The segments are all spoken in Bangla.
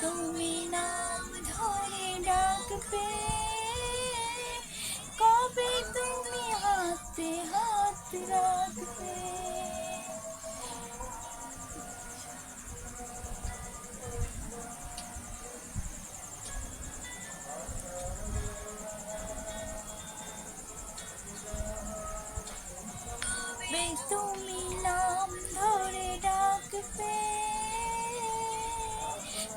তুমি নাম ধরে ডাকবে, কবে তুমি হাতে হাত রাখবে। তুমি নাম ধরে ডাকবে,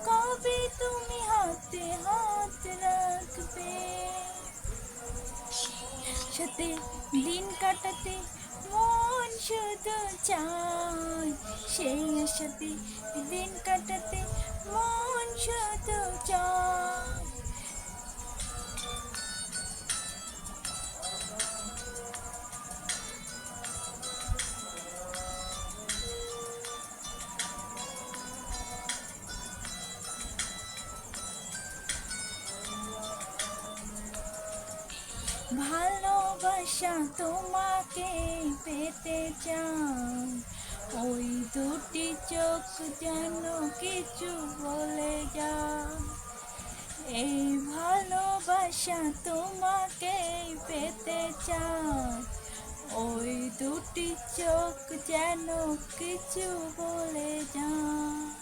কবে তুমি হাতে হাত রাখবে। সাথে দিন কাটাতে মন শুধু চায়, সেই আশাতে দিন কাটাতে মন শুধু চায়। ভালোবাসা তোমাকে পেতে চাই, ওই দুটি চোখ যেন কিছু বলে যায়। এই ভালোবাসা তোমাকে পেতে চাই, ওই দুটি চোখ যেন কিছু বলে যায়।